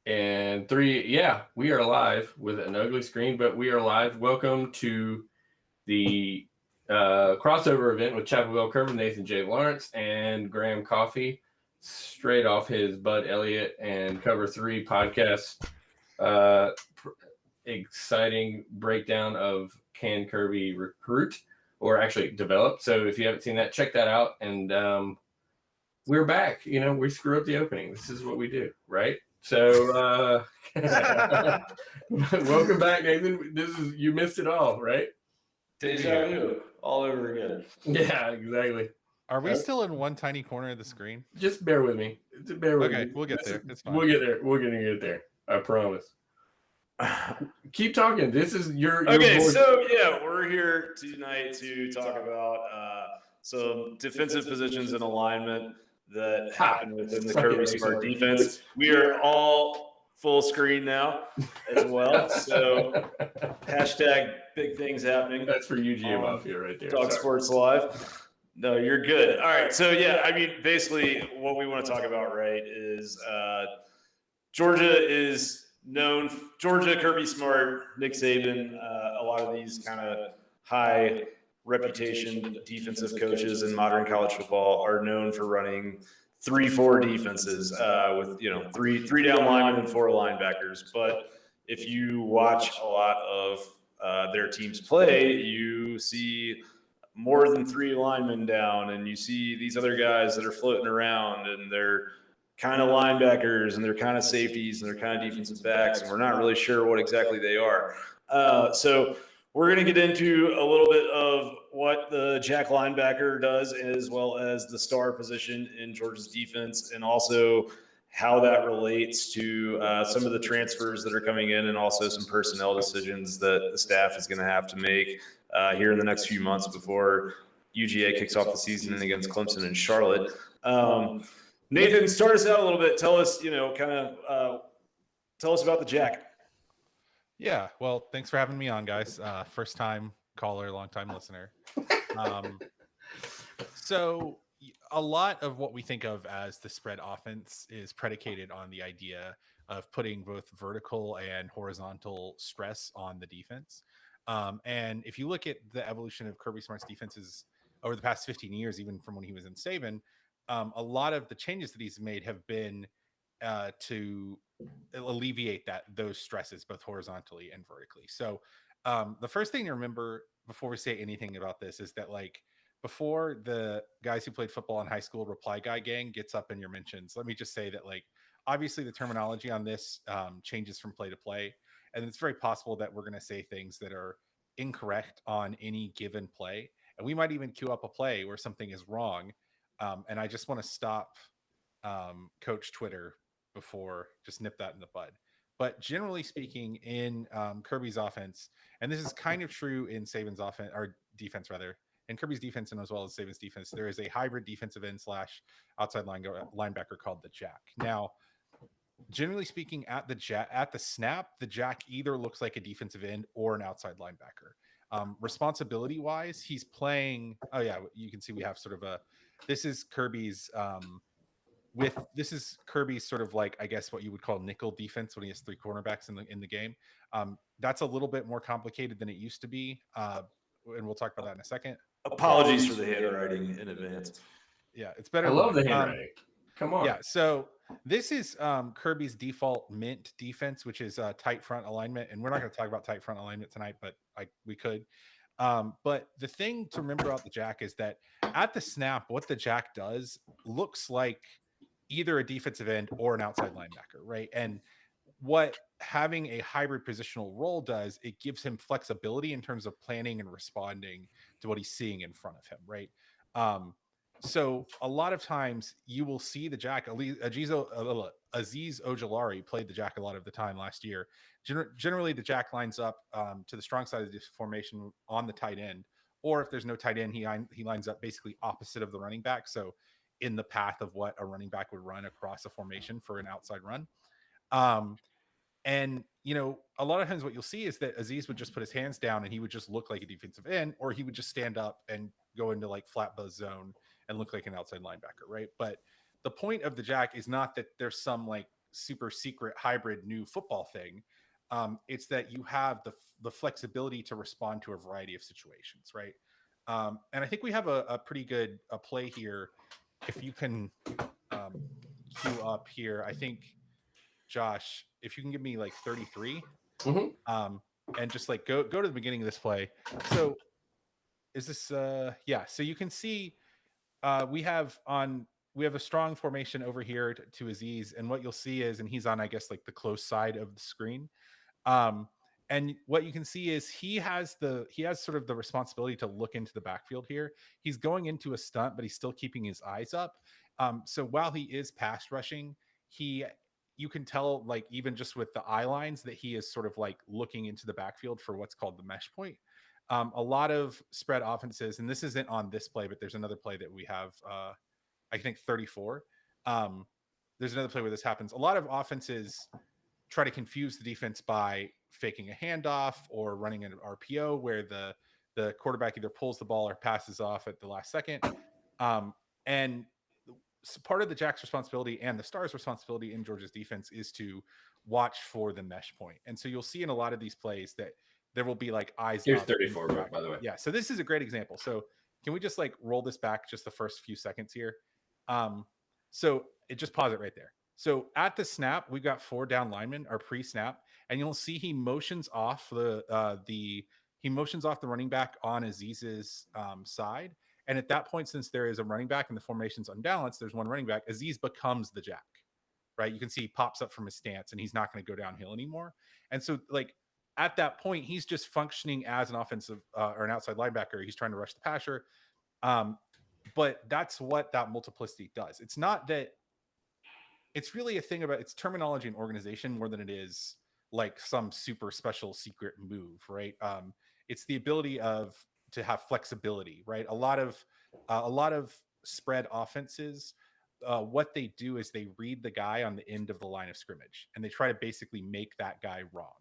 And three, yeah, we are live with an ugly screen, but we are live. Welcome to the crossover event with Chapel Bell Kirby, Nathan J. Lawrence, and Graham Coffey, straight off his Bud Elliott and Cover 3 podcast. Exciting breakdown of Can Kirby recruit, or actually develop. So if you haven't seen that, check that out. And we're back. You know, we screw up the opening. This is what we do, right? So welcome back, Nathan. You missed it all, right? Deja vu all over again. Yeah, exactly. Are we still in one tiny corner of the screen? Just bear with me. Bear with me. Okay, we'll get there. It's fine. We'll get there. We're gonna get there. I promise. Keep talking. This is your okay. voice. So yeah, we're here tonight to talk about some defensive positions and alignment that happen within the Kirby Smart defense. We are all full screen now as well. So hashtag big things happening. That's for UGA Mafia right there. Dawg Sports Live. No, you're good. All right. So yeah, I mean, basically what we want to talk about, right, is Georgia is known. Georgia, Kirby Smart, Nick Saban, a lot of these kind of high reputation defensive coaches in modern college football are known for running 3-4 defenses with three down linemen and 4 linebackers. But if you watch a lot of their teams play, you see more than 3 linemen down, and you see these other guys that are floating around, and they're kind of linebackers, and they're kind of safeties, and they're kind of defensive backs, and we're not really sure what exactly they are. So we're going to get into a little bit of what the jack linebacker does, as well as the star position in Georgia's defense, and also how that relates to some of the transfers that are coming in, and also some personnel decisions that the staff is going to have to make here in the next few months before UGA kicks off the season against Clemson and Charlotte. Nathan, start us out a little bit. Tell us, tell us about the jack. Yeah, well, thanks for having me on, guys. First time caller, long time listener. So a lot of what we think of as the spread offense is predicated on the idea of putting both vertical and horizontal stress on the defense. And if you look at the evolution of Kirby Smart's defenses over the past 15 years, even from when he was in Saban, a lot of the changes that he's made have been to alleviate those stresses, both horizontally and vertically. So the first thing to remember before we say anything about this is that, like, before the guys who played football in high school reply guy gang gets up in your mentions, let me just say that, like, obviously the terminology on this changes from play to play, and it's very possible that we're going to say things that are incorrect on any given play, and we might even queue up a play where something is wrong, and I just want to stop Coach Twitter before, just nip that in the bud. But generally speaking, in Kirby's offense, and this is kind of true in Saban's offense, or defense rather, in Kirby's defense and as well as Saban's defense, there is a hybrid defensive end / outside linebacker called the jack. Now, generally speaking, at the snap, the jack either looks like a defensive end or an outside linebacker. Responsibility wise, he's playing. Oh yeah, you can see we have sort of this is Kirby's sort of, like, I guess what you would call nickel defense when he has 3 cornerbacks in the game. That's a little bit more complicated than it used to be, and we'll talk about that in a second. Apologies for the handwriting in advance. Yeah, it's better. I love the handwriting. Come on. Yeah, so this is Kirby's default mint defense, which is tight front alignment, and we're not going to talk about tight front alignment tonight, but we could. But the thing to remember about the jack is that at the snap, what the jack does looks like either a defensive end or an outside linebacker, right? And what having a hybrid positional role does, it gives him flexibility in terms of planning and responding to what he's seeing in front of him, right? So a lot of times you will see the jack. Aziz Ojulari played the jack a lot of the time last year. Generally, the jack lines up to the strong side of the formation on the tight end, or if there's no tight end, he lines up basically opposite of the running back. So in the path of what a running back would run across a formation for an outside run. And, a lot of times what you'll see is that Aziz would just put his hands down and he would just look like a defensive end, or he would just stand up and go into like flat buzz zone and look like an outside linebacker, right? But the point of the jack is not that there's some like super secret hybrid new football thing. It's that you have the flexibility to respond to a variety of situations, right? And I think we have a pretty good play here. If you can queue up here, I think, Josh, if you can give me like 33, and just like go to the beginning of this play. So is this yeah, so you can see we have a strong formation over here to Aziz, and what you'll see is, and he's on, I guess, like the close side of the screen. And what you can see is he has sort of the responsibility to look into the backfield here. He's going into a stunt, but he's still keeping his eyes up. So while he is pass rushing, you can tell, like, even just with the eye lines, that he is sort of like looking into the backfield for what's called the mesh point. A lot of spread offenses, and this isn't on this play, but there's another play that we have, I think 34. There's another play where this happens. A lot of offenses try to confuse the defense by faking a handoff or running an RPO where the quarterback either pulls the ball or passes off at the last second. And so part of the Jack's responsibility and the Stars' responsibility in Georgia's defense is to watch for the mesh point. And so you'll see in a lot of these plays that there will be like eyes. Here's 34, by the way. Yeah. So this is a great example. So can we just like roll this back just the first few seconds here? So it just pause it right there. So at the snap, we've got 4 down linemen or pre-snap, and you'll see he motions off the running back on Aziz's side. And at that point, since there is a running back and the formation's unbalanced, there's one running back, Aziz becomes the Jack, right? You can see he pops up from his stance and he's not going to go downhill anymore. And so like at that point, he's just functioning as an offensive or an outside linebacker. He's trying to rush the passer. But that's what that multiplicity does. It's not that it's really a thing about it's terminology and organization more than it is like some super special secret move, right? It's the ability to have flexibility, right? A lot of spread offenses, what they do is they read the guy on the end of the line of scrimmage, and they try to basically make that guy wrong.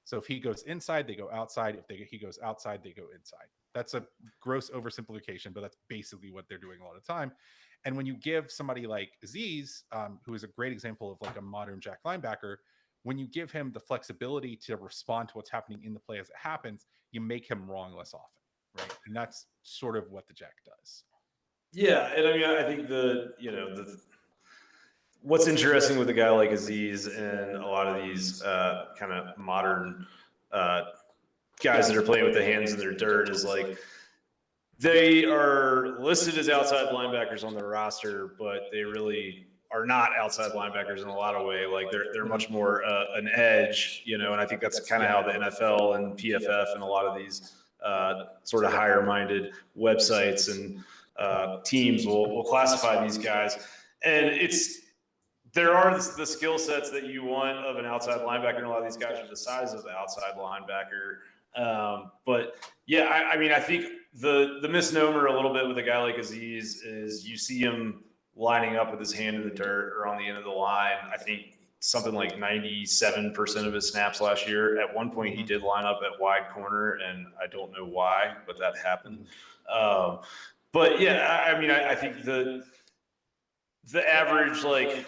So if he goes inside, they go outside. If he goes outside, they go inside. That's a gross oversimplification, but that's basically what they're doing a lot of time. And when you give somebody like Aziz, who is a great example of like a modern Jack linebacker, when you give him the flexibility to respond to what's happening in the play as it happens, you make him wrong less often, right? And that's sort of what the Jack does. Yeah, and I mean, I think what's interesting with a guy like Aziz and a lot of these kind of modern guys that are playing with the hands in their dirt is like they are listed as outside linebackers on their roster, but they really are not outside linebackers in a lot of ways. Like they're much more an edge, and I think that's kind of how the NFL and PFF and a lot of these sort of higher-minded websites and teams will classify these guys. And there are the skill sets that you want of an outside linebacker, and a lot of these guys are the size of the outside linebacker. But yeah, I mean, I think the misnomer a little bit with a guy like Aziz is you see him lining up with his hand in the dirt or on the end of the line. I think something like 97% of his snaps last year. At one point, he did line up at wide corner, and I don't know why, but that happened. But yeah, I mean, I think the average like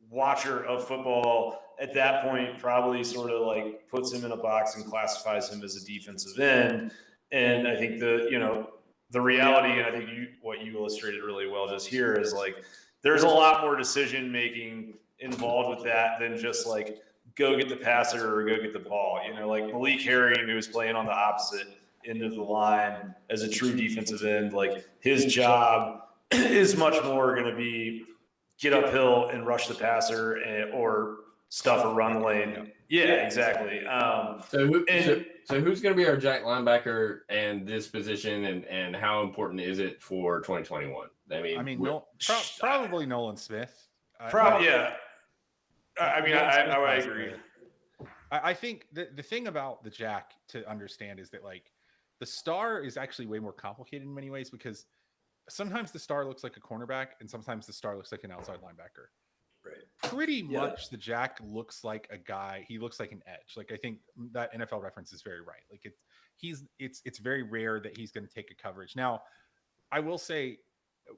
watcher of football at that point probably sort of like puts him in a box and classifies him as a defensive end. And I think the reality, and I think what you illustrated really well just here is like there's a lot more decision making involved with that than just like go get the passer or go get the ball. Like Malik Herring, who was playing on the opposite end of the line as a true defensive end, like his job is much more going to be get uphill and rush the passer or stuff a run lane. Yeah, exactly. So who's going to be our Jack linebacker and this position, and how important is it for 2021? I mean, probably Nolan Smith. Yeah. I mean, I agree. I think the thing about the Jack to understand is that like the star is actually way more complicated in many ways, because sometimes the star looks like a cornerback and sometimes the star looks like an outside linebacker. Right. Pretty much the Jack looks like a guy. He looks like an edge. Like I think that NFL reference is very right. Like it's very rare that he's going to take a coverage. Now, I will say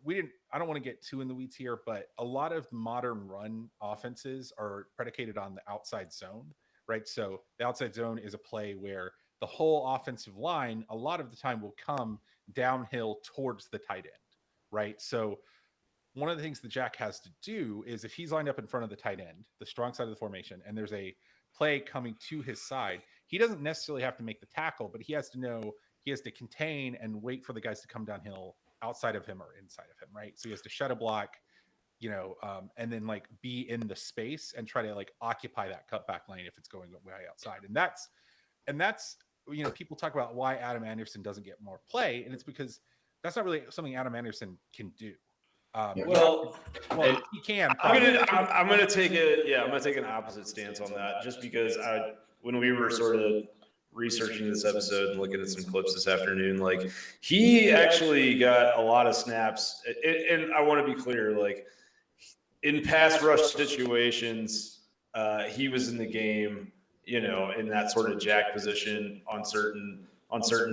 I don't want to get too in the weeds here, but a lot of modern run offenses are predicated on the outside zone, right? So the outside zone is a play where the whole offensive line a lot of the time will come downhill towards the tight end, right? So one of the things the Jack has to do is if he's lined up in front of the tight end, the strong side of the formation, and there's a play coming to his side, he doesn't necessarily have to make the tackle, but he has to know he has to contain and wait for the guys to come downhill outside of him or inside of him, right? So he has to shut a block, and then like be in the space and try to like occupy that cutback lane if it's going way outside. And that's people talk about why Adam Anderson doesn't get more play, and it's because that's not really something Adam Anderson can do. Well, he can. I'm gonna take an opposite stance on that, just because when we were sort of researching this episode and looking at some clips this afternoon, like he actually got a lot of snaps, and I want to be clear, like in pass rush situations, he was in the game, in that sort of jack position on certain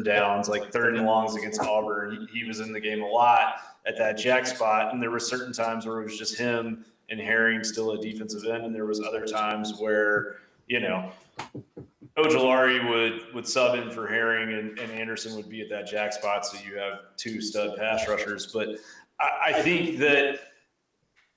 downs, like 3rd and longs against Auburn. He was in the game a lot at that jack spot, and there were certain times where it was just him and Herring still a defensive end, and there was other times where Ojolari would sub in for Herring and Anderson would be at that jack spot, so you have 2 stud pass rushers. But I think that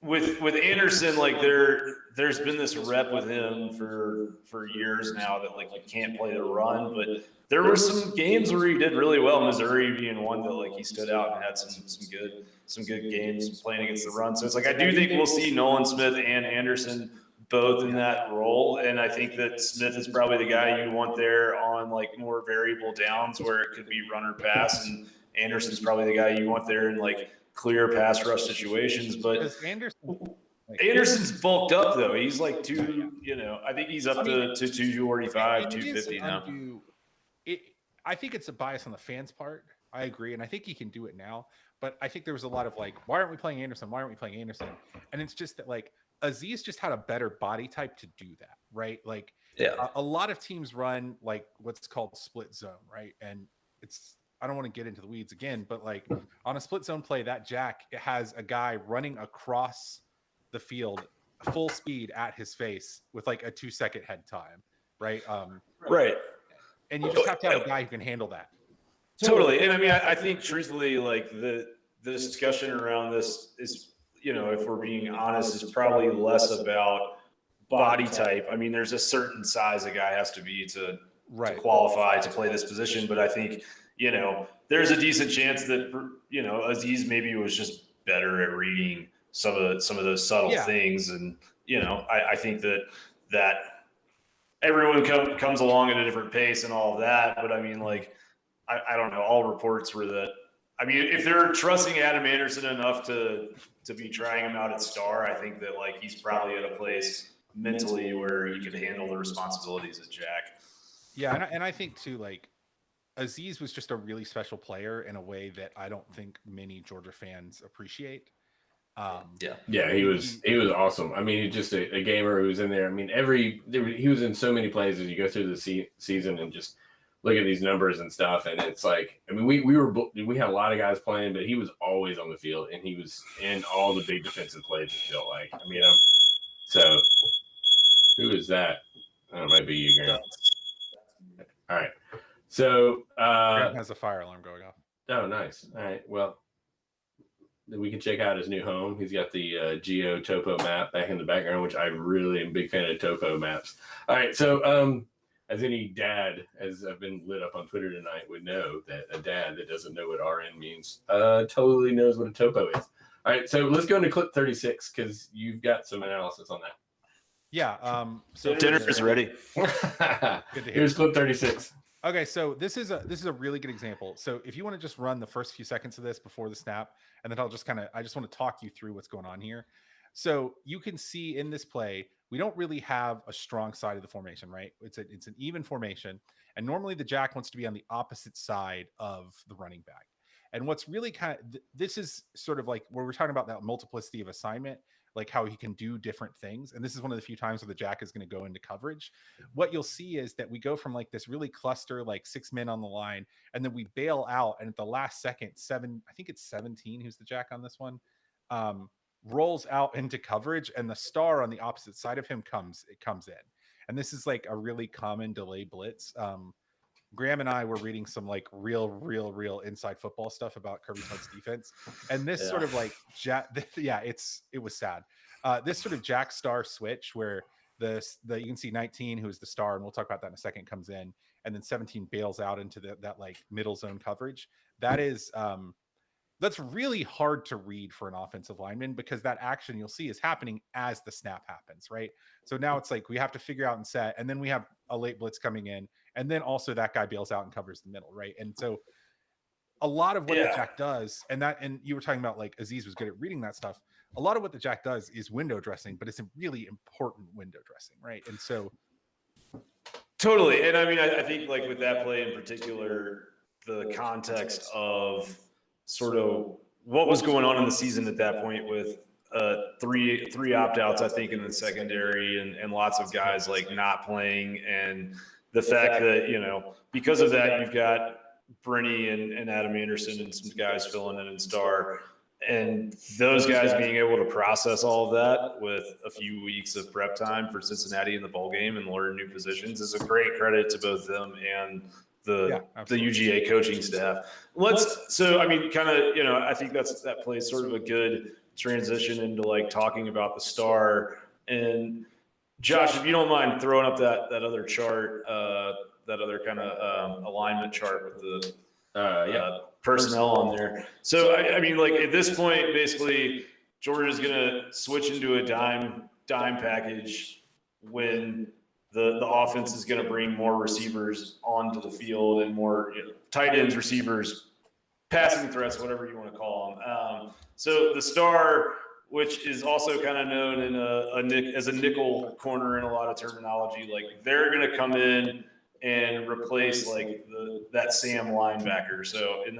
with Anderson, like there's been this rep with him for years now that like you can't play the run, but there were some games where he did really well. Missouri being one that like he stood out and had some good games playing against the run. So it's like I do think we'll see Nolan Smith and Anderson both in that role, and I think that Smith is probably the guy you want there on like more variable downs where it could be run or pass, and Anderson's probably the guy you want there in like clear pass rush situations. But Anderson's bulked up though. He's like I think he's up to 245, 250 now. I think it's a bias on the fans' part. I agree, and I think he can do it now. But I think there was a lot of like, why aren't we playing Anderson? Why aren't we playing Anderson? And it's just that like Aziz just had a better body type to do that, right? Like a lot of teams run like what's called split zone, right? And I don't want to get into the weeds again, but like on a split zone play, that jack, it has a guy running across the field full speed at his face with like a 2-second head time, right? Right. And you just have to have a guy who can handle that. Totally. And I mean, I think truthfully, like the discussion around this is, if we're being honest, is probably less about body type. I mean, there's a certain size a guy has to be to qualify to play this position. But I think, there's a decent chance that, Aziz maybe was just better at reading some of those subtle things. And, I think that everyone comes along at a different pace and all of that. But I mean, like, I don't know, all reports were that, I mean, if they're trusting Adam Anderson enough to be trying him out at star, I think that like he's probably at a place mentally where he could handle the responsibilities at jack. Yeah. And I think too, like Aziz was just a really special player in a way that I don't think many Georgia fans appreciate. He was awesome. I mean, just a gamer who was in there. I mean, he was in so many plays as you go through the season and just look at these numbers and stuff. And it's like, I mean, we had a lot of guys playing, but he was always on the field and he was in all the big defensive plays. It felt like. I mean, so who is that? Oh, it might be you, Graham. All right. So Graham has a fire alarm going off. Oh, nice. All right. Well, we can check out his new home. He's got the Geo Topo map back in the background, which I really am a big fan of topo maps. All right. So as any dad, as I've been lit up on Twitter tonight, would know that a dad that doesn't know what RN means totally knows what a topo is. All right. So let's go into clip 36 because you've got some analysis on that. Yeah. So dinner is ready. Here's clip 36. Okay, so this is a really good example. So if you want to just run the first few seconds of this before the snap, and then I just want to talk you through what's going on here. So you can see in this play, we don't really have a strong side of the formation, right? It's an even formation, and normally the jack wants to be on the opposite side of the running back. And what's really this is sort of like where we're talking about that multiplicity of assignment, like how he can do different things. And this is one of the few times where the jack is going to go into coverage. What you'll see is that we go from like this really cluster, like 6 men on the line, and then we bail out. And at the last second, I think it's 17, who's the jack on this one, rolls out into coverage, and the star on the opposite side of him comes in. And this is like a really common delay blitz. Graham and I were reading some like real inside football stuff about Kirby Smith's defense, and this sort of like it was sad. This sort of jack star switch where the you can see 19, who is the star, and we'll talk about that in a second, comes in, and then 17 bails out into that like middle zone coverage. That is that's really hard to read for an offensive lineman, because that action you'll see is happening as the snap happens, right? So now it's like we have to figure out and set, and then we have a late blitz coming in, and then also that guy bails out and covers the middle, right? And so a lot of what the jack does, and you were talking about like Aziz was good at reading that stuff. A lot of what the jack does is window dressing, but it's a really important window dressing, right? And so totally. And I mean, I think like with that play in particular, the context of sort of what was going on in the season at that point with three opt-outs, I think, in the secondary, and lots of guys like not playing, and the fact that, you know, because of that, you've got Brenny and Adam Anderson and some guys filling in star, and those guys being able to process all of that with a few weeks of prep time for Cincinnati in the bowl game and learn new positions is a great credit to both them and the UGA coaching staff. So I mean, kind of, you know, I think that plays sort of a good transition into like talking about the star. And Josh, if you don't mind throwing up that other chart, that other kind of alignment chart with the personnel on there. So I mean, like at this point, basically Georgia's going to switch into a dime package when the offense is going to bring more receivers onto the field and more, you know, tight ends, receivers, passing threats, whatever you want to call them. So the star, which is also kind of known as a nickel corner in a lot of terminology, like they're going to come in and replace like that Sam linebacker. So in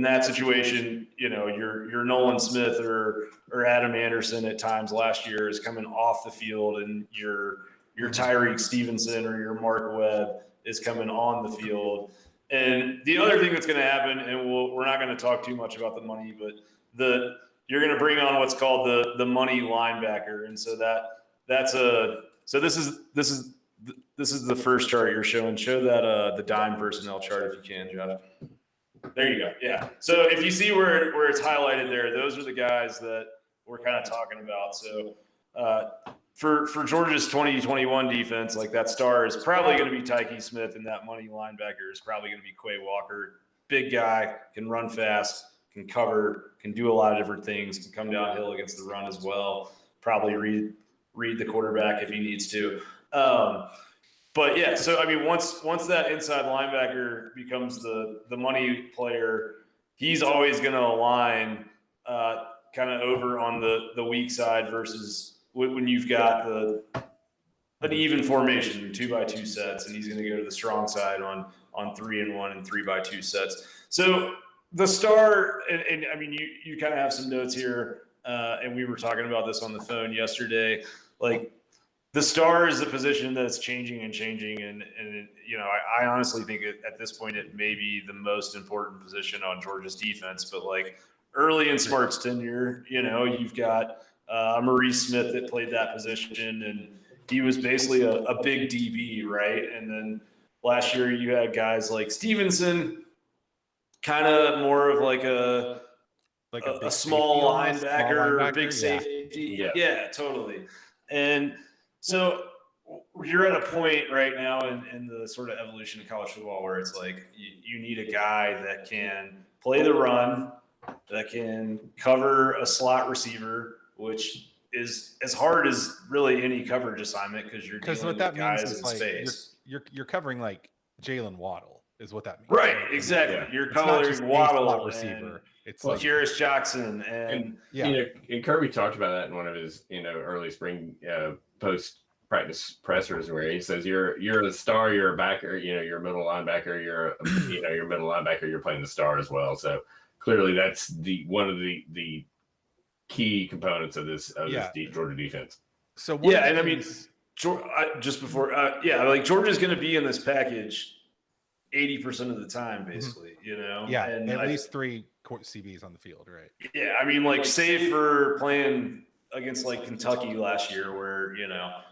that situation, you know, your Nolan Smith or Adam Anderson at times last year is coming off the field, and your Tyreke Stevenson or your Mark Webb is coming on the field. And the other thing that's going to happen, and we're not going to talk too much about the money, but you're going to bring on what's called the money linebacker. And so this is the first chart you're showing. Show that the dime personnel chart if you can, Josh. There you go. Yeah. So if you see where it's highlighted there, those are the guys that we're kind of talking about. So for Georgia's 2021 defense, like that star is probably going to be Tyreke Smith, and that money linebacker is probably going to be Quay Walker. Big guy, can run fast, can cover, can do a lot of different things, can come downhill against the run as well. Probably read the quarterback if he needs to. But yeah, so I mean, once that inside linebacker becomes the money player, he's always going to align kind of over on the weak side versus when you've got an even formation, 2x2 sets, and he's going to go to the strong side on 3-1 and 3x2 sets. So the star, and I mean, you kind of have some notes here, and we were talking about this on the phone yesterday. Like the star is a position that's changing, and you know, I honestly think at this point it may be the most important position on Georgia's defense. But like early in Smart's tenure, you know, you've got Maurice Smith that played that position, and he was basically a big DB, right? And then last year you had guys like Stevenson, kind of more of like a small linebacker, big safety. Yeah, totally. And so you're at a point right now in the sort of evolution of college football where it's like you need a guy that can play the run, that can cover a slot receiver, which is as hard as really any coverage assignment because you're dealing with guys in space. You're covering like Jalen Waddle is what that means. Right, exactly. Yeah. You're covering Waddle, receiver. It's like Kyrus Jackson, and you know, and Kirby talked about that in one of his early spring post practice pressers where he says you're a star, you're a backer, you're a middle linebacker, you're a middle linebacker, you're playing the star as well. So clearly that's one of the key components of this Georgia defense. So and I mean, just before, like Georgia's going to be in this package 80% of the time, basically, and at least 3 CBs on the field, right? Yeah, I mean, like, save for playing against like Kentucky last year, where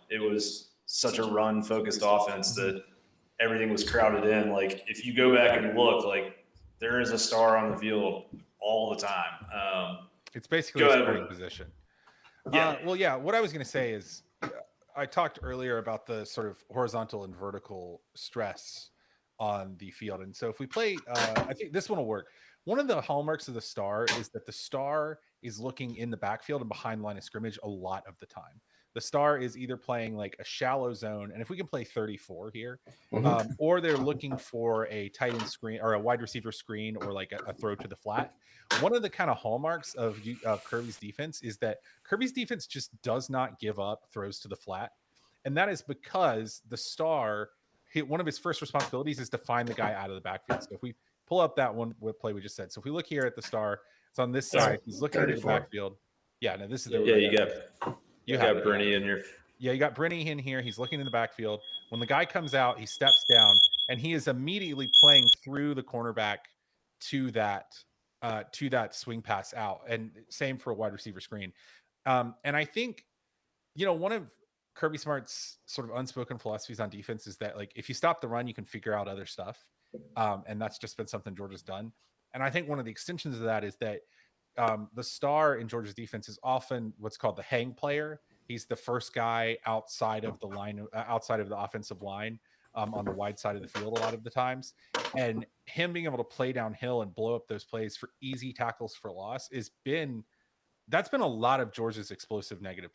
it was such a run-focused offense that everything was crowded in. Like, if you go back and look, like, there is a star on the field all the time. It's basically a starting position. Yeah. What I was going to say is, I talked earlier about the sort of horizontal and vertical stress on the field. And so if we play, I think this one will work. One of the hallmarks of the star is that the star is looking in the backfield and behind line of scrimmage a lot of the time. The star is either playing like a shallow zone, and if we can play 34 here, or they're looking for a tight end screen or a wide receiver screen, or like a throw to the flat. One of the kind of hallmarks of Kirby's defense is that Kirby's defense just does not give up throws to the flat. And that is because the star, one of his first responsibilities is to find the guy out of the backfield. So if we pull up that one play we just said. So if we look here at the star, it's on this side. He's looking into the backfield. Yeah, no, this is you got Brenny in here. Yeah, you got Brenny in here. He's looking in the backfield. When the guy comes out, he steps down, and he is immediately playing through the cornerback to that swing pass out. And same for a wide receiver screen. And I think, one of Kirby Smart's sort of unspoken philosophies on defense is that, like, if you stop the run, you can figure out other stuff. And that's just been something Georgia's done. And I think one of the extensions of that is that the star in Georgia's defense is often what's called the hang player. He's the first guy outside of the line, outside of the offensive line, on the wide side of the field a lot of the times. And him being able to play downhill and blow up those plays for easy tackles for loss that's been a lot of Georgia's explosive negative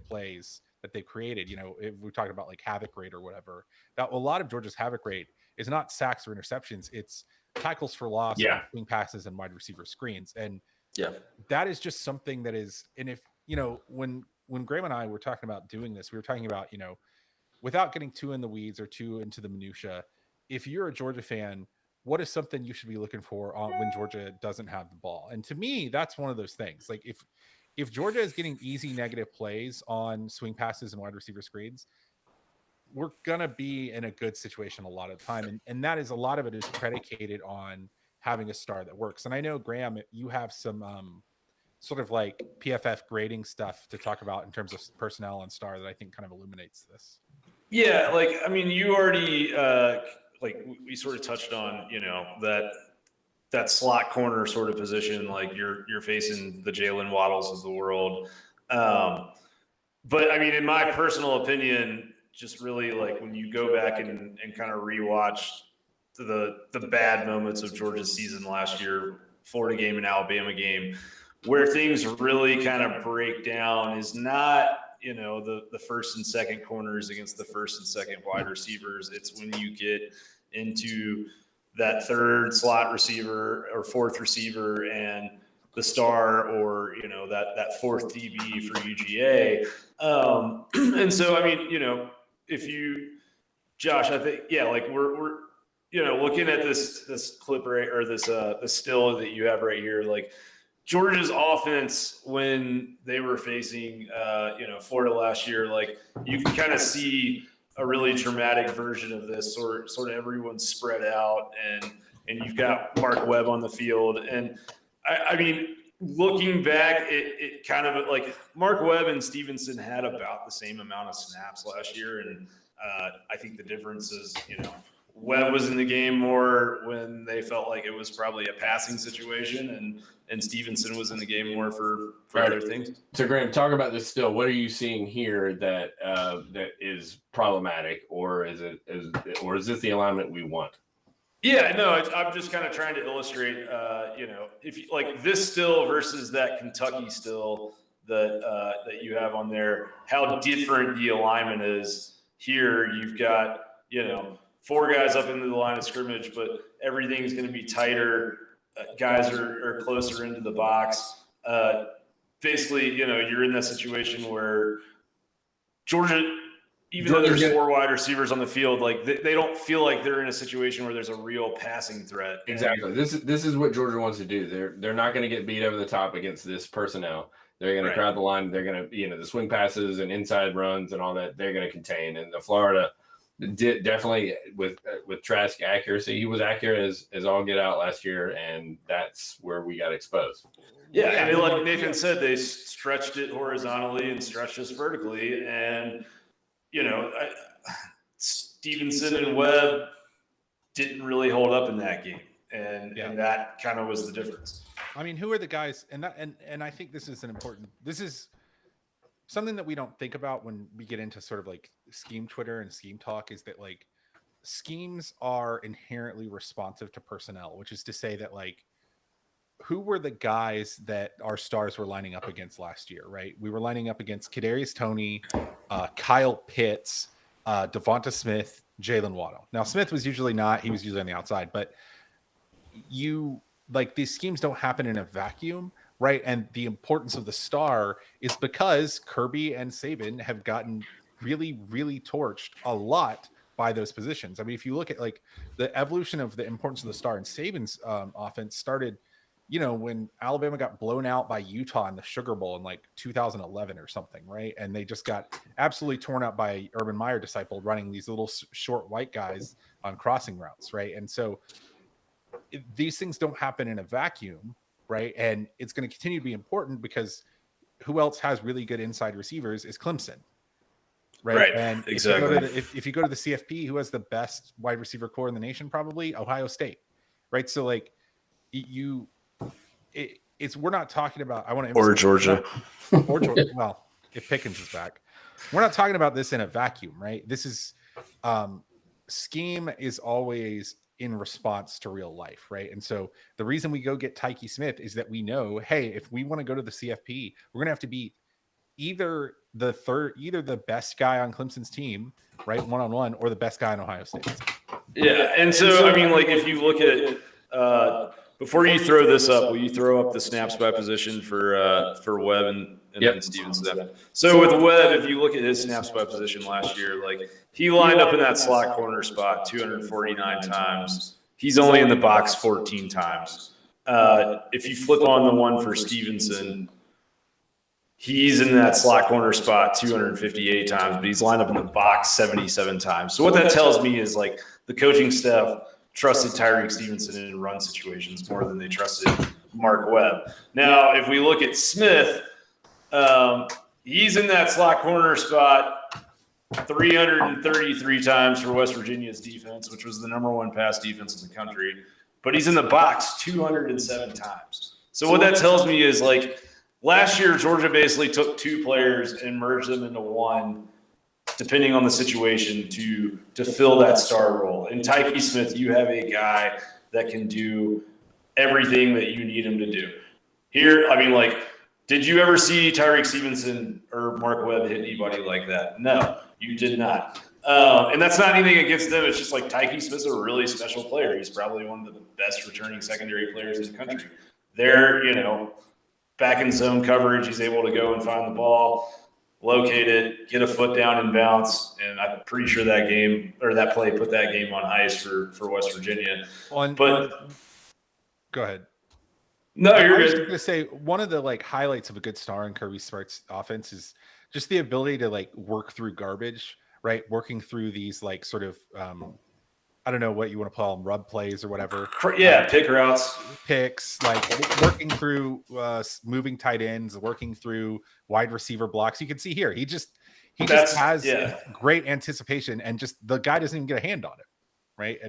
plays that they've created. If we're talking about like havoc rate or whatever, that a lot of Georgia's havoc rate is not sacks or interceptions. It's tackles for loss, swing passes, and wide receiver screens. And that is just something that is, and if, when Graham and I were talking about doing this, we were talking about, without getting too in the weeds or too into the minutia, if you're a Georgia fan, what is something you should be looking for when Georgia doesn't have the ball? And to me, that's one of those things. Like, if Georgia is getting easy negative plays on swing passes and wide receiver screens, we're going to be in a good situation a lot of the time. And that is, a lot of it is predicated on having a star that works. And I know, Graham, you have some sort of like PFF grading stuff to talk about in terms of personnel and star that I think kind of illuminates this. Yeah, like, I mean, you already like we sort of touched on, that slot corner sort of position, like you're facing the Jalen Waddles of the world. But I mean, in my personal opinion, just really, like, when you go back and kind of rewatch the bad moments of Georgia's season last year, Florida game and Alabama game, where things really kind of break down is not, the first and second corners against the first and second wide receivers. It's when you get into that third slot receiver or fourth receiver and the star, or, that fourth DB for UGA. And so, I mean, if you, Josh, I think, like we're looking at this clip right, or this still that you have right here, like, Georgia's offense, when they were facing, Florida last year, like, you can kind of see a really dramatic version of this, sort of everyone's spread out, and you've got Mark Webb on the field. And I mean, looking back, it kind of, like, Mark Webb and Stevenson had about the same amount of snaps last year. And I think the difference is, Webb was in the game more when they felt like it was probably a passing situation, and Stevenson was in the game more for other things. So, Graham, talk about this still. What are you seeing here that is problematic, or is this the alignment we want? Yeah, no, I'm just kind of trying to illustrate, if you, like, this still versus that Kentucky still that you have on there, how different the alignment is. Here, you've got, 4 guys up into the line of scrimmage, but everything's going to be tighter. Guys are closer into the box. Basically, you're in that situation where Georgia even though there's 4 wide receivers on the field, like they don't feel like they're in a situation where there's a real passing threat. Exactly. This is what Georgia wants to do. They're not going to get beat over the top against this personnel. They're going to crowd the line. They're going to, the swing passes and inside runs and all that, they're going to contain. And the Florida did definitely with Trask accuracy. He was accurate as all get out last year, and that's where we got exposed. Yeah, and like Nathan said, they stretched it horizontally and stretched us vertically. And, Stevenson and Webb didn't really hold up in that game. And that kind of was the difference. I mean, who are the guys? And I think this is this is something that we don't think about when we get into sort of like scheme Twitter and scheme talk, is that like schemes are inherently responsive to personnel, which is to say that like, who were the guys that our stars were lining up against last year, right? We were lining up against Kadarius Toney, Kyle Pitts, Devonta Smith, Jalen Waddle. Now, Smith was usually he was usually on the outside, but these schemes don't happen in a vacuum, right? And the importance of the star is because Kirby and Saban have gotten really, really torched a lot by those positions. I mean, if you look at like the evolution of the importance of the star in Saban's offense started, when Alabama got blown out by Utah in the Sugar Bowl in like 2011 or something, right? And they just got absolutely torn up by Urban Meyer disciple running these little short white guys on crossing routes, right? And so these things don't happen in a vacuum, right? And it's going to continue to be important because who else has really good inside receivers is Clemson, right? And exactly. If you go to the CFP, who has the best wide receiver core in the nation? Probably Ohio State, right? So like we're not talking about, I want to or Georgia. Or Georgia. Well, if Pickens is back, we're not talking about this in a vacuum, right? This is scheme is always in response to real life, right? And so the reason we go get Tyreke Smith is that we know, hey, if we want to go to the CFP, we're gonna have to beat either the best guy on Clemson's team, right, one-on-one, or the best guy on Ohio State's. Yeah, and so I mean, like if you look at before you throw this up, will you throw up the snaps by position for Webb and Stevenson? So with Webb, if you look at his snaps by position last year, like he lined up in that slot corner spot 249 times. He's only in the box 14 times. If you flip on the one for Stevenson, he's in that slot corner spot 258 times, but he's lined up in the box 77 times. So what that tells me is like the coaching staff trusted Tyreke Stevenson in run situations more than they trusted Mark Webb. Now, if we look at Smith, he's in that slot corner spot 333 times for West Virginia's defense, which was the number 1 pass defense in the country. But he's in the box 207 times. So what that tells me is like last year, Georgia basically took 2 players and merged them into one, depending on the situation, to fill that star role. In Tyreke Smith, you have a guy that can do everything that you need him to do. Here, I mean, like, did you ever see Tyreke Stevenson or Mark Webb hit anybody like that? No, you did not. And that's not anything against them. It's just like Tyreke Smith's a really special player. He's probably one of the best returning secondary players in the country. They're, back in zone coverage, he's able to go and find the ball, locate it, get a foot down and bounce. And I'm pretty sure that play put that game on ice for West Virginia. But go ahead. No, you're I was good. going to say one of the like highlights of a good star in Kirby Smart's offense is just the ability to like work through garbage, right? Working through these like sort of, I don't know what you want to call them, rub plays or whatever. Yeah, pick routes. Picks, like working through moving tight ends, working through wide receiver blocks. You can see here, he just has great anticipation, and just the guy doesn't even get a hand on it, right?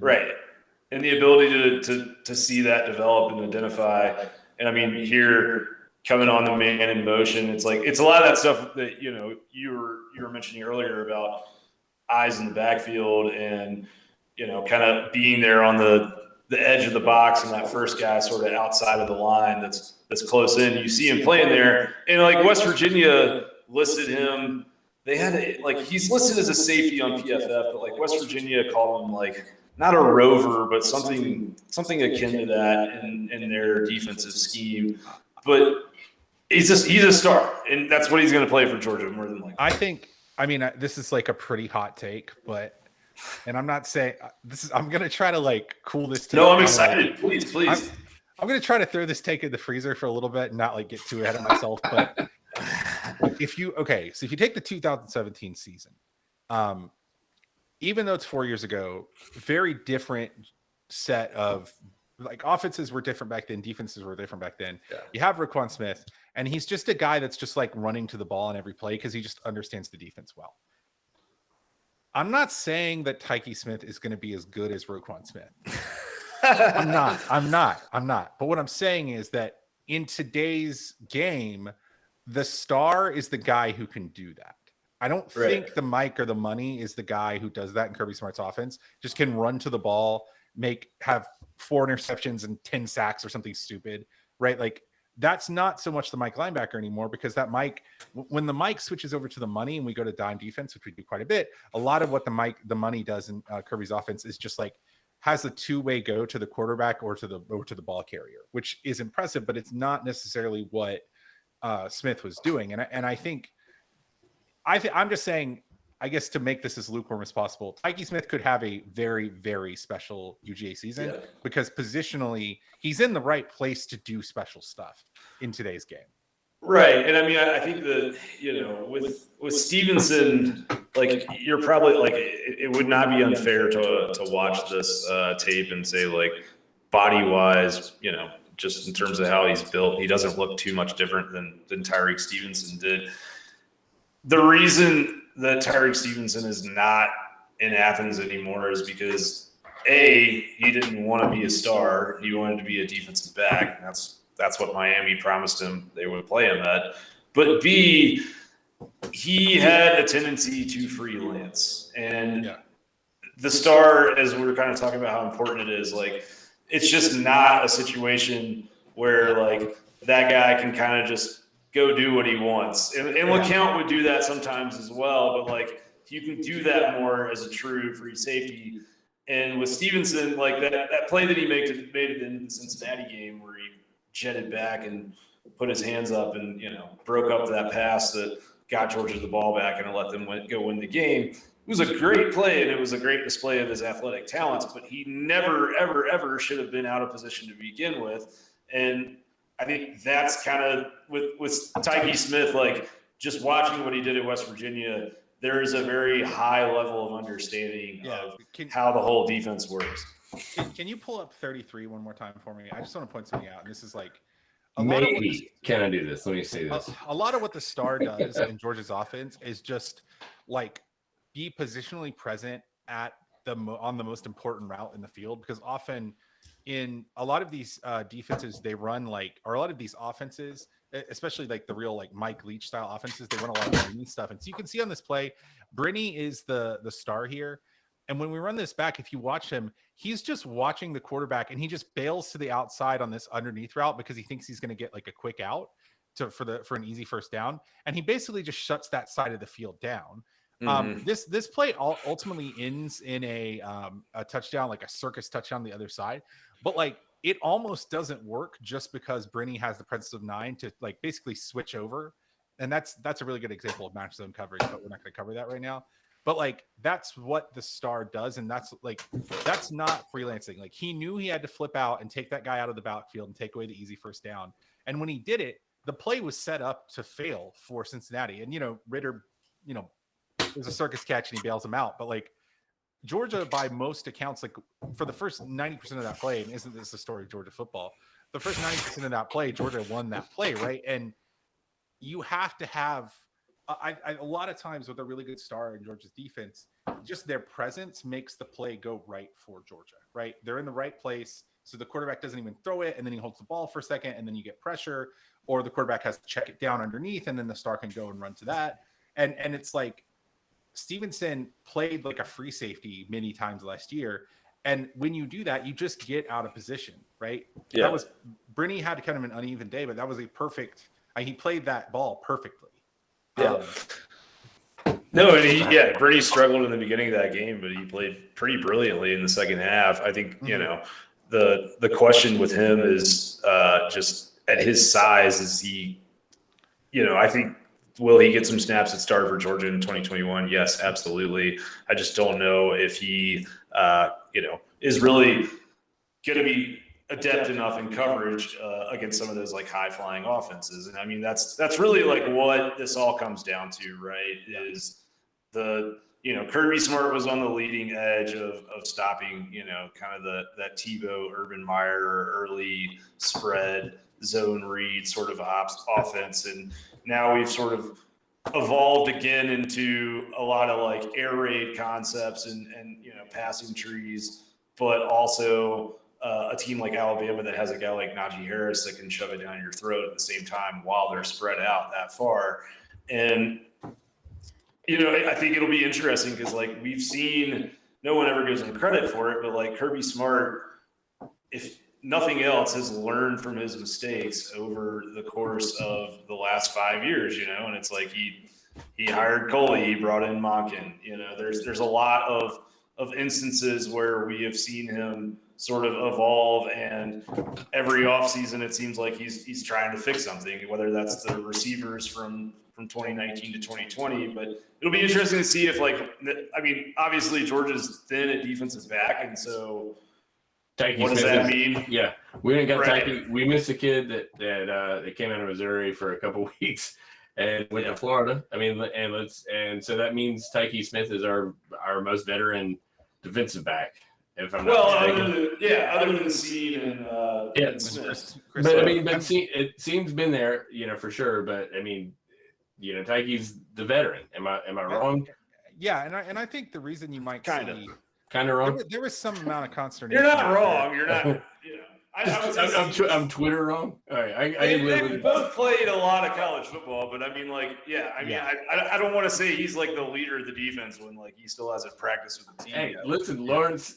And the ability to see that develop and identify. And I mean, here coming on the man in motion, it's like it's a lot of that stuff that you were mentioning earlier about eyes in the backfield and kind of being there on the edge of the box and that first guy sort of outside of the line that's close in. You see him playing there, and like West Virginia listed him. They had he's listed as a safety on PFF, but like West Virginia called him like not a rover, but something akin to that in their defensive scheme. But he's a star, and that's what he's going to play for Georgia more than likely. I think I mean, this is like a pretty hot take, and I'm not saying this is. I'm gonna try to like cool this take. No, I'm excited. Please. I'm gonna try to throw this take in the freezer for a little bit and not like get too ahead of myself. But if you take the 2017 season, even though it's 4 years ago, very different set of like offenses were different back then, defenses were different back then. Yeah. You have Roquan Smith, and he's just a guy that's just like running to the ball on every play because he just understands the defense well. I'm not saying that Tyreke Smith is going to be as good as Roquan Smith. I'm not. But what I'm saying is that in today's game, the star is the guy who can do that. I don't think the Mike or the money is the guy who does that in Kirby Smart's offense. Just can run to the ball, have 4 interceptions and 10 sacks or something stupid, right? Like that's not so much the Mike linebacker anymore, because that Mike, when the Mike switches over to the money and we go to dime defense, which we do quite a bit, a lot of what the money does in Kirby's offense is just like has a two-way go to the quarterback or to the ball carrier, which is impressive, but it's not necessarily what Smith was doing. And I think I'm just saying, I guess to make this as lukewarm as possible, Tyreke Smith could have a very, very special UGA season because positionally he's in the right place to do special stuff in today's game. Right. And I mean, I think that, with Stevenson, like you're probably like, it would not be unfair to watch this tape and say like body wise, just in terms of how he's built, he doesn't look too much different than Tyreke Stevenson did. The reason that Tyreke Stevenson is not in Athens anymore is because A, he didn't want to be a star. He wanted to be a defensive back. That's what Miami promised him they would play him at. But B, he had a tendency to freelance. And the star, as we were kind of talking about how important it is, like it's just not a situation where like that guy can kind of just go do what he wants. And LeCount would do that sometimes as well, but like you can do that more as a true free safety. And with Stevenson, like that play that he made it in the Cincinnati game where he jetted back and put his hands up and, broke up that pass that got Georgia the ball back and let them go win the game. It was a great play and it was a great display of his athletic talents, but he never, ever, ever should have been out of position to begin with. And I think that's kind of with Tyreke Smith, like just watching what he did at West Virginia, there is a very high level of understanding of how the whole defense works. Can you pull up 33 one more time for me? I just want to point something out. And this is like can I do this? Let me see this. A lot of what the star does in Georgia's offense is just like be positionally present on the most important route in the field, because often in a lot of these defenses, they run or a lot of these offenses, especially like the real like Mike Leach style offenses, they run a lot of Brittany stuff. And so you can see on this play, Brittany is the star here. And when we run this back, if you watch him, he's just watching the quarterback and he just bails to the outside on this underneath route because he thinks he's going to get like a quick out for an easy first down. And he basically just shuts that side of the field down. This play ultimately ends in a touchdown, like a circus touchdown on the other side. But like it almost doesn't work just because Brittany has the presence of 9 to like basically switch over. And that's a really good example of match zone coverage, but we're not going to cover that right now. But like that's what the star does, and that's not freelancing. Like he knew he had to flip out and take that guy out of the backfield and take away the easy first down. And when he did it, the play was set up to fail for Cincinnati. And Ritter, there's a circus catch and he bails him out. But like Georgia, by most accounts, like for the first 90% of that play, and isn't this the story of Georgia football? The first 90% of that play, Georgia won that play, right? And you have to have a lot of times with a really good star in Georgia's defense, just their presence makes the play go right for Georgia, right? They're in the right place. So the quarterback doesn't even throw it, and then he holds the ball for a second, and then you get pressure, or the quarterback has to check it down underneath, and then the star can go and run to that. And it's like Stevenson played like a free safety many times last year. And when you do that, you just get out of position, right? Yeah. That was Brittany had kind of an uneven day, but that was a perfect. He played that ball perfectly. Yeah. Brittany struggled in the beginning of that game, but he played pretty brilliantly in the second half. I think the question with him is just at his size, is he? I think will he get some snaps at start for Georgia in 2021? Yes, absolutely. I just don't know if he, is really going to be adept enough in coverage against some of those like high flying offenses. And I mean, that's really like what this all comes down to, right? Is Kirby Smart was on the leading edge of stopping, kind of that Tebow, Urban Meyer early spread zone read sort of offense. And now we've sort of evolved again into a lot of like air raid concepts and passing trees, but also a team like Alabama that has a guy like Najee Harris that can shove it down your throat at the same time while they're spread out that far. And, I think it'll be interesting because like we've seen, no one ever gives him credit for it, but like Kirby Smart, if nothing else, has learned from his mistakes over the course of the last 5 years, and it's like he hired Coley, he brought in Monken, there's a lot of instances where we have seen him sort of evolve, and every offseason it seems like he's trying to fix something, whether that's the receivers from 2019 to 2020. But it'll be interesting to see if obviously Georgia's thin at defensive back, and so what does that mean? Yeah, we didn't got Tyreke. We missed a kid that came out of Missouri for a couple weeks and went to Florida. So that means Tyreke Smith is our most veteran defensive back. If I'm not mistaken. Other than Seed and Smith. But it seems been there, for sure. But Tyke's the veteran. Am I wrong? Yeah, and I think the reason you might kind of wrong. There was some amount of consternation. You're not wrong. You're not. I'm Twitter wrong. All right, they both played a lot of college football, but I don't want to say he's like the leader of the defense when like he still hasn't practiced with the team. Hey, listen, Lawrence,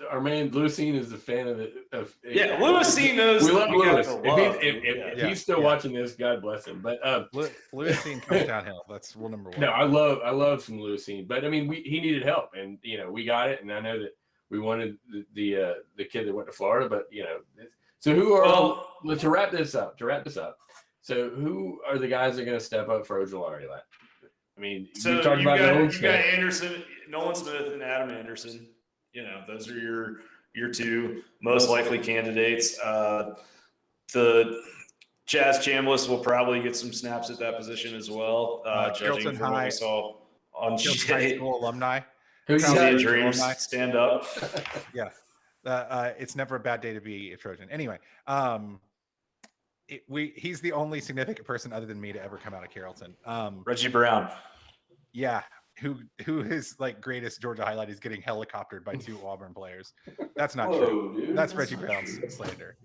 our man Lewisine is a fan of Lewisine knows. We love Lewis. If he's still watching this, God bless him. But Lewisine comes downhill. That's rule number one. No, I love some Lewisine, but he needed help, and we got it, and I know that. We wanted the kid that went to Florida, but so who are to wrap this up? So who are the guys that are going to step up for Ojulari? You talked about Nolan Smith. Got Anderson, Nolan Smith, and Adam Anderson. Those are your two most likely candidates. The Chaz Chambliss will probably get some snaps at that position as well. Judging from what we saw on high school alumni. Who's your dreams? Stand up. Yeah. It's never a bad day to be a Trojan. Anyway, he's the only significant person other than me to ever come out of Carrollton. Reggie Brown. Yeah. Who his like greatest Georgia highlight is getting helicoptered by two Auburn players. That's not true. Dude, that's Reggie Brown's slander.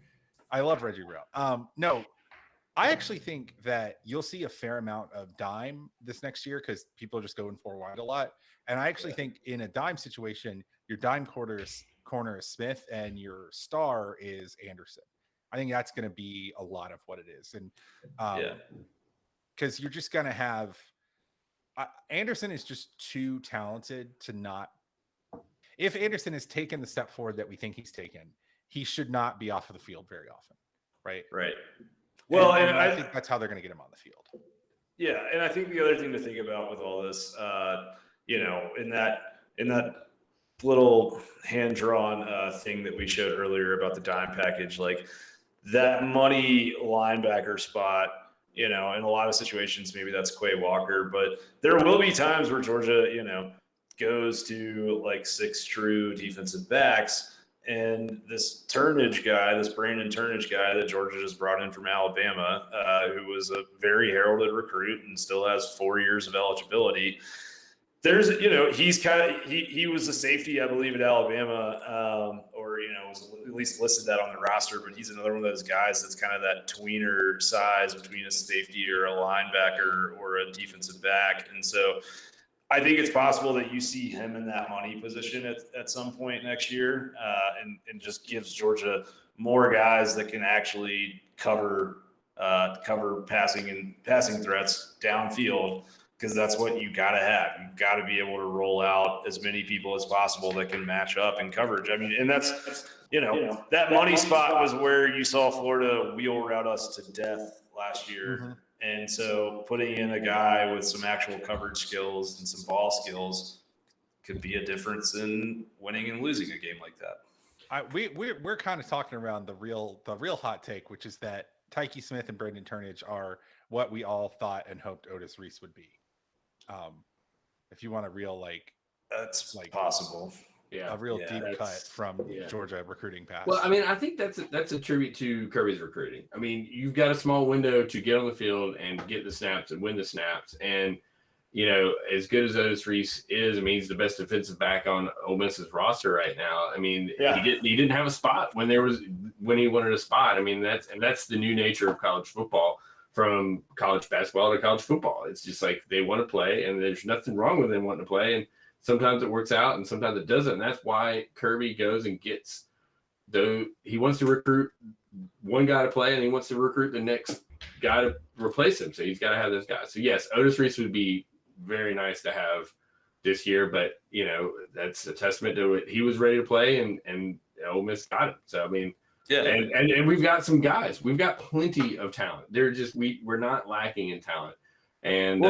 I love Reggie Brown. No, I actually think that you'll see a fair amount of dime this next year because people are just going four wide a lot. And I actually think in a dime situation, your dime corner is Smith and your star is Anderson. I think that's going to be a lot of what it is. And because you're just going to have Anderson is just too talented to not. If Anderson has taken the step forward that we think he's taken, he should not be off of the field very often. Right. Right. Well, and I think that's how they're going to get him on the field. Yeah. And I think the other thing to think about with all this, in that little hand-drawn thing that we showed earlier about the dime package, like that money linebacker spot, in a lot of situations, maybe that's Quay Walker, but there will be times where Georgia, goes to like 6 true defensive backs, and this Turnage guy, this Brandon Turnage guy that Georgia just brought in from Alabama, who was a very heralded recruit and still has 4 years of eligibility. There's, he was a safety, I believe, at Alabama, or, was at least listed that on the roster, but he's another one of those guys that's kind of that tweener size between a safety or a linebacker or a defensive back. And so I think it's possible that you see him in that money position at some point next year, and just gives Georgia more guys that can actually cover passing threats downfield. Because that's what you got to have. You've got to be able to roll out as many people as possible that can match up in coverage. I mean, and that's, that money spot was where you saw Florida wheel route us to death last year. And so putting in a guy with some actual coverage skills and some ball skills could be a difference in winning and losing a game like that. We're kind of talking around the real hot take, which is that Tyreke Smith and Brandon Turnage are what we all thought and hoped Otis Reese would be. If you want a real that's possible. Yeah, a real deep cut from Georgia recruiting pass. Well, I mean, I think that's a tribute to Kirby's recruiting. I mean, you've got a small window to get on the field and get the snaps and win the snaps. And, you know, as good as Otis Reese is, I mean, he's the best defensive back on Ole Miss's roster right now. I mean, he didn't have a spot when he wanted a spot. I mean, that's the new nature of college football, from college basketball to college football. It's just like they want to play, and there's nothing wrong with them wanting to play. And sometimes it works out and sometimes it doesn't. And that's why Kirby goes and gets he wants to recruit one guy to play, and he wants to recruit the next guy to replace him. So he's got to have those guys. So yes, Otis Reese would be very nice to have this year, but you know, that's a testament to it. He was ready to play, and Ole Miss got him. So I mean, yeah, and we've got some guys. We've got plenty of talent. They're just we're not lacking in talent. And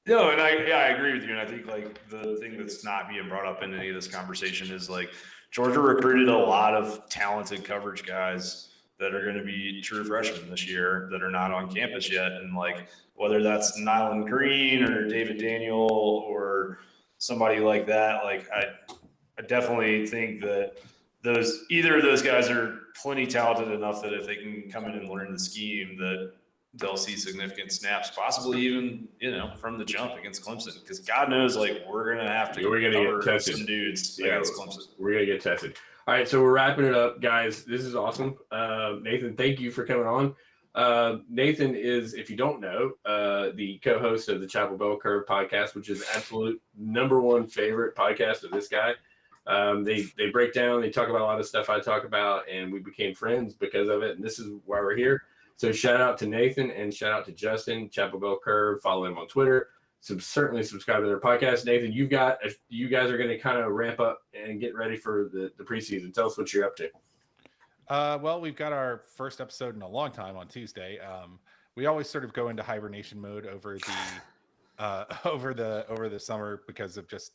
no, and I agree with you. And I think like the thing that's not being brought up in any of this conversation is like Georgia recruited a lot of talented coverage guys that are going to be true freshmen this year that are not on campus yet. And like, whether that's Nyland Green or David Daniel or somebody like that, like I definitely think that either of those guys are plenty talented enough that if they can come in and learn the scheme, that they'll see significant snaps, possibly even, you know, from the jump against Clemson. Because God knows, like, we're going to have to get tested. Some dudes against Clemson. We're going to get tested. All right, so we're wrapping it up, guys. This is awesome. Nathan, thank you for coming on. Nathan is, if you don't know, the co-host of the Chapel Bell Curve podcast, which is absolute #1 favorite podcast of this guy. They break down, they talk about a lot of stuff I talk about, and we became friends because of it, and this is why we're here. So shout out to Nathan and shout out to Justin, Chapel Bell Curve. Follow him on Twitter. Certainly subscribe to their podcast. Nathan, you guys are going to kind of ramp up and get ready for the preseason. Tell us what you're up to. Well, we've got our first episode in a long time on Tuesday. We always sort of go into hibernation mode over the summer because of just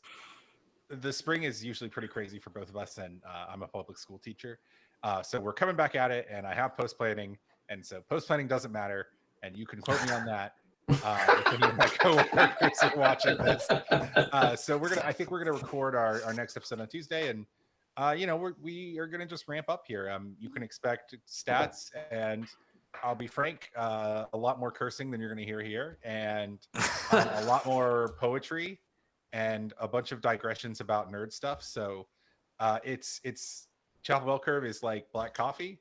the spring is usually pretty crazy for both of us, and I'm a public school teacher. So we're coming back at it, and I have post planning. And so post-planning doesn't matter, and you can quote me on that if any of my coworkers are watching this. So I think we're gonna record our next episode on Tuesday, and we are gonna just ramp up here. You can expect stats, and I'll be frank, a lot more cursing than you're gonna hear here, and a lot more poetry, and a bunch of digressions about nerd stuff. So it's Chapel Bell Curve is like black coffee.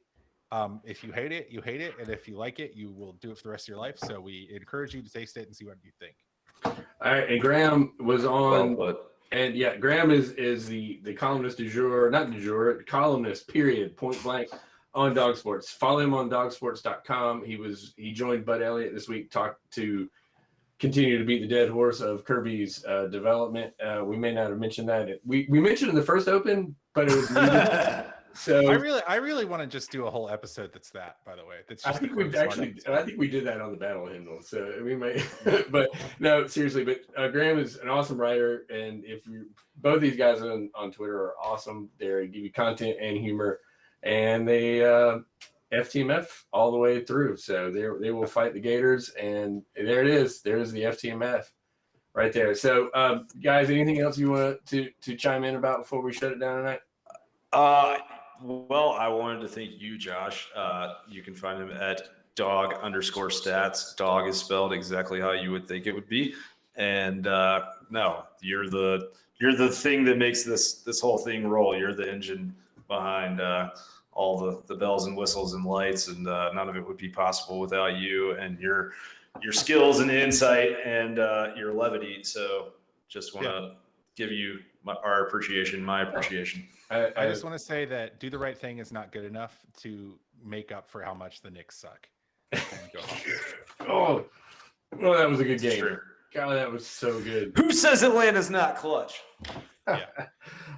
If you hate it, you hate it. And if you like it, you will do it for the rest of your life. So we encourage you to taste it and see what you think. All right. And Graham was on, and yeah, Graham is the columnist du jour, not du jour, columnist, period, point blank, on Dawg Sports. Follow him on dawgsports.com. He joined Bud Elliott this week, talked to continue to beat the dead horse of Kirby's development. We may not have mentioned that. We mentioned in the first open, but it was so I really want to just do a whole episode that's that, by the way. That's just I think we did that on the battle hymnal. So we may but no, seriously, but Graham is an awesome writer, and both these guys on Twitter are awesome. They give you content and humor, and they FTMF all the way through. So they will fight the Gators, and there it is. There's the FTMF right there. So guys, anything else you want to chime in about before we shut it down tonight? Well, I wanted to thank you, Josh. You can find him at Dawg_stats. Dawg is spelled exactly how you would think it would be. And no, you're the thing that makes this whole thing roll. You're the engine behind all the bells and whistles and lights, and none of it would be possible without you and your skills and insight and your levity. So just want to give you my appreciation. I just want to say that do the right thing is not good enough to make up for how much the Knicks suck. Oh, that was a good game. True. God, that was so good. Who says Atlanta's not clutch? Yeah.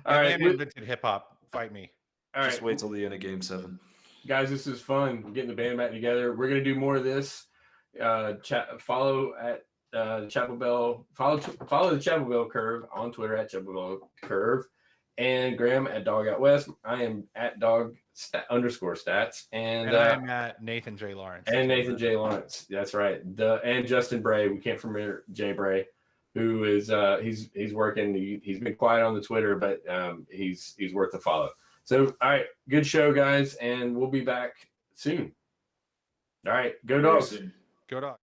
All right. Invented hip hop. Fight me. All right. Just wait till the end of Game 7. Guys, this is fun. We're getting the band back together. We're going to do more of this. Follow at Chapel Bell. Follow the Chapel Bell Curve on Twitter at Chapel Bell Curve, and Graham at Dawg Out West. I am at Dawg _stats, and I'm at Nathan J. Lawrence. And Nathan J. Lawrence. That's right. And Justin Bray. We can't forget Jay Bray, who is he's working. He's been quiet on the Twitter, but he's worth a follow. So, all right, good show, guys, and we'll be back soon. All right, go Dogs. Go Dogs.